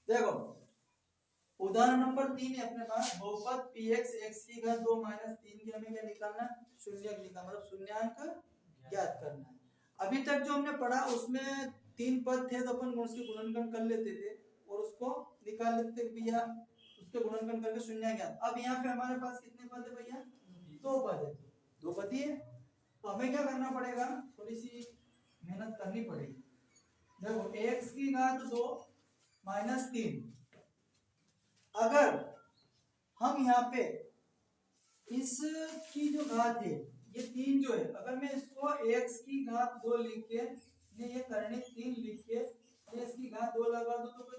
देखो उदाहरण नंबर 3 है अपने पास, बहुपद px x की घात 2 माइनस 3 की हमें क्या निकालना है, शून्यक निकालना, मतलब शून्यांक ज्ञात करना है। अभी तक जो हमने पढ़ा उसमें 3 पद थे तो अपन उसके गुणनखंड कर लेते थे और उसको निकाल लेते थे भैया, उसके गुणनखंड करके शून्य ज्ञात। अब यहाँ पे हमारे पास कितने पद है भैया, 2 पद है, 2 पद ही है, तो हमें क्या करना पड़ेगा, थोड़ी सी मेहनत करनी पड़ेगी। देखो x की घात 2 माइनस 3, अगर हम यहाँ पे इसकी जो घात है ये 3 जो है, अगर मैं इसको x की घात 2 लिख के ये करने 3 लिख के इसकी घात 2 लगा दो तो कोई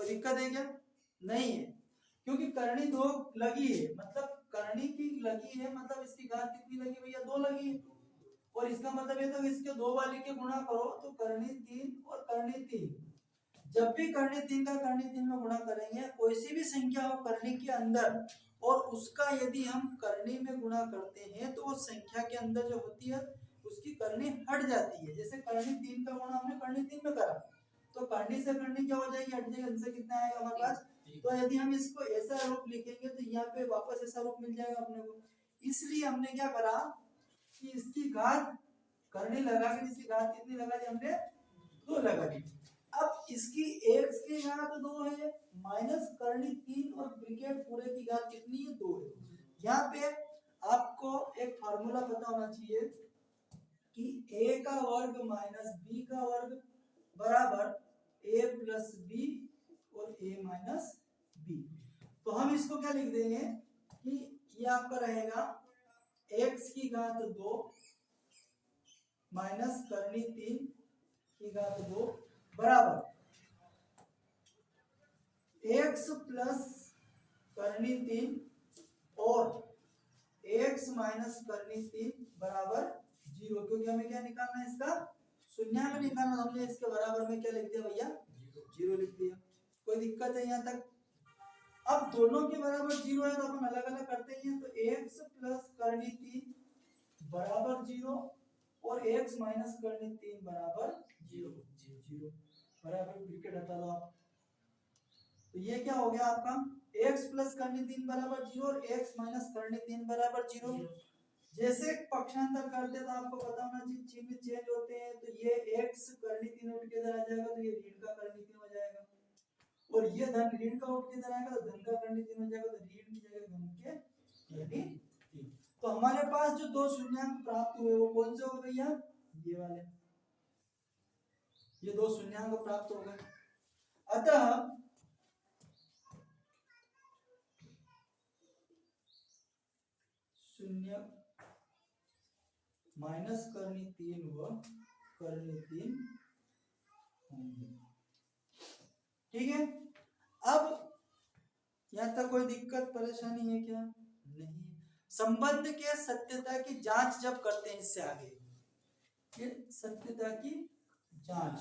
दिक्कत है क्या, नहीं है, क्योंकि करनी 2 लगी है, मतलब करनी की लगी है, मतलब इसकी घात कितनी लगी भैया, 2 लगी है, और इसका मतलब ये तो इसके 2 वाले के गुणा करो तो करनी 3 और करनी 3, जब भी करनी 3 का करनी 3 में गुणा करेंगे, कोई सी भी संख्या हो करनी के अंदर और उसका यदि हम करनी में गुणा करते हैं तो वो संख्या के अंदर जो होती है उसकी करनी हट जाती है। जैसे करनी 3 का गुणा हमने करनी 3 में करा तो करनी से करनी क्या हो जाएगी, हट जाएगी, आंसर कितना आएगा हमारे पास। तो यदि हम इसको ऐसा रूप लिखेंगे तो यहाँ पे वापस ऐसा रूप मिल जाएगा अपने को, इसलिए हमने क्या करा कि इसकी घात करनी लगा के, इसकी घात कितनी लगा दी हमने, 2 लगा दी। अब इसकी x की घात 2 है माइनस करनी 3 और ब्रैकेट पूरे की घात कितनी है, 2 है। यहाँ पे आपको एक फार्मूला पता होना चाहिए कि a का वर्ग माइनस b का वर्ग बराबर a प्लस बी और a माइनस बी। तो हम इसको क्या लिख देंगे कि ये आपका रहेगा x की घात 2 माइनस करनी 3 की घात 2 बराबर x प्लस करनी 3 और x माइनस करनी 3 बराबर 0, क्योंकि हमें क्या निकालना है, इसका शून्यांक निकालना, हमने इसके बराबर में क्या लिख दिया भैया, 0 लिख दिया। कोई दिक्कत है यहाँ तक। अब दोनों के बराबर 0 है तो अपन अलग अलग करते हैं, तो x प्लस करनी 3 बराबर 0 और x माइनस करनी 3 बराबर 0 बराबर, ब्रैकेट हटा दो आप, तो ये क्या हो गया आपका, x प्लस करनी 3 बराबर 0 और x माइनस करनी 3 बराबर 0। जैसे पक्षांतर करते तो आपको पता होना चाहिए चिन्ह चेंज होते हैं, तो ये x करनी 3 उठ के इधर आ जाएगा तो ये ऋण का करनी 3 हो जाएगा, और ये धन ऋण का उठ के इधर आएगा तो धन का करनी 3 हो जाएगा, तो ऋण की जगह धन के करनी 3। तो हमारे पास जो 2 शून्यांक प्राप्त हुए वो कौन से हो भैया, ये वाले, ये 2 शून्यांक प्राप्त हो गए। अतः शून्य माइनस करनी 3 व करनी 3 होंगे, ठीक है। अब यहाँ तक कोई दिक्कत परेशानी है क्या, नहीं। संबंध के सत्यता की जांच जब करते हैं, इससे आगे ये सत्यता की जांच,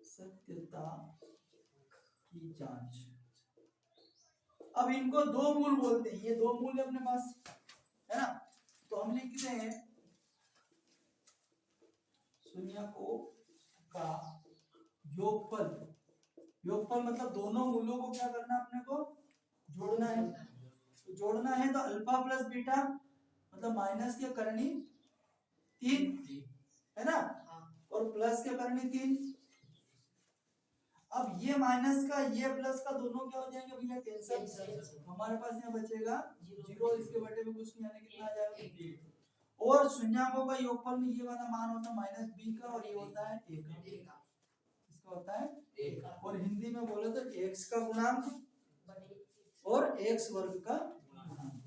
सत्यता की जांच। अब इनको 2 मूल बोलते हैं, ये 2 मूल है अपने पास, है ना, तो हम लिखते हैं शून्यकों का योगफल, योगफल मतलब दोनों मूलों को क्या करना है अपने को, जोड़ना है। तो जोड़ना है तो अल्फा प्लस बीटा मतलब माइनस के करनी 3 है ना, और प्लस के करनी 3। अब ये माइनस का ये प्लस का दोनों क्या हो जाएंगे भैया, कैंसिल, हमारे पास यहाँ बचेगा 0, इसके बटे में कुछ नहीं आने, कितना आ जाएगा, और शून्यांकों का योगफल में ये वाला मान होता है माइनस बी का और ये होता है ए का, इसका होता है ए का, और हिंदी में बोले तो x का गुणांक और x वर्ग का गुणांक,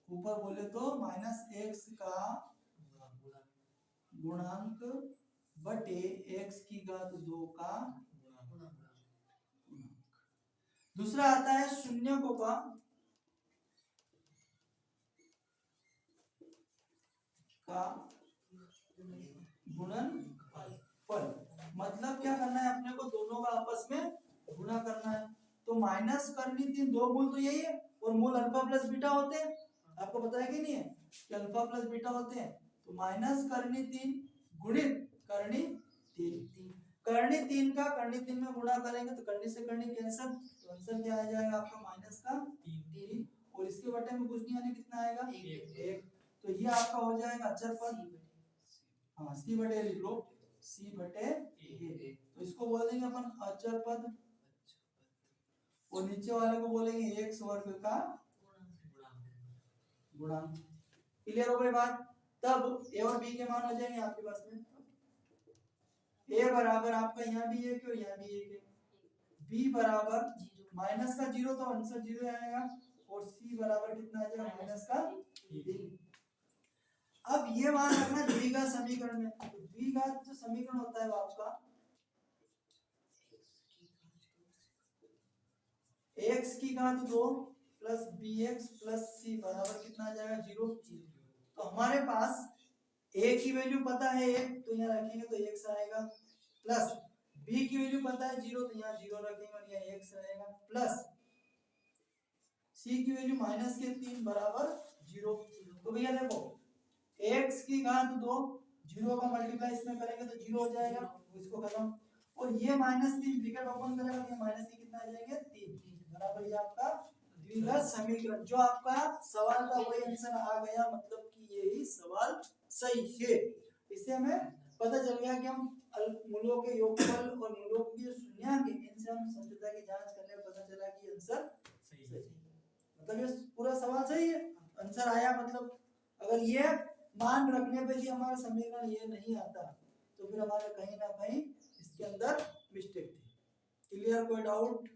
ऊपर बोले तो माइनस x का गुणांक बटे x की घात 2 का गुणांक। दूसरा आता है शून्यकों का गुणनफल, मतलब क्या करना है अपने को, दोनों का आपस में गुणा करना है। तो माइनस करनी 3, 2 मूल तो यही है और मूल अल्फा प्लस बीटा होते हैं, आपको पता है कि नहीं है कि अल्फा प्लस बीटा होते हैं। तो माइनस करनी 3 गुणित करनी 3, करनी 3 का करनी 3 में गुणा करेंगे तो करनी से करनी कैंसिल, तो आंसर क्या आ जाएगा आपका माइनस का 3 और इसके बटे में कुछ नहीं आने कितना आएगा 1, तो ये आपका हो जाएगा अचर पद, हाँ सी बटे लिख लो सी बटे ए, तो इसको बोल देंगे अपन अचर पद और नीचे वाले को बोलेंगे x वर्ग का गुणांक। क्लियर हो गई बात। तब a और b के मान हो जाएंगे आपके पास में, a बराबर आपका यहाँ भी 1 और यहाँ भी 1 है, b बराबर माइनस का 0 तो आंसर 0 आएगा और c बराबर कितना आ जाएगा माइनस का 3। अब ये मान रखना द्विघात समीकरण में, तो द्विघात जो समीकरण होता है वो आपका x की घात 2 प्लस bx प्लस c बराबर कितना आ जाएगा 0। तो हमारे पास a की वैल्यू पता है 1 तो यहाँ रखेंगे तो x आएगा, प्लस b की वैल्यू पता है 0 तो यहाँ 0 रखेंगे और यहाँ x आएगा, प्लस c की वैल्यू माइनस के 3 बराबर 0। तो भैया देखो x की घात 2 0 का मल्टीप्लाई इसमें करेंगे तो 0 हो जाएगा, इसको खत्म, और ये माइनस 3 ब्रैकेट ओपन करेगा तो ये माइनस से कितना आ जाएंगे 3 बराबर ये आपका द्विघात समीकरण, जो आपका सवाल का वही आंसर आ गया, मतलब कि यही सवाल सही है। इससे हमें पता चल गया कि हम मूलों के योगफल और मूलों की जो शून्यांक है इनसे हम समझौता की जांच करने पर पता चला कि आंसर सही है, मतलब ये पूरा सवाल सही है, आंसर आया। मतलब अगर ये मान रखने पे भी हमारा समीकरण ये नहीं आता तो फिर हमारे कहीं ना कहीं इसके अंदर मिस्टेक थी। क्लियर, कोई डाउट?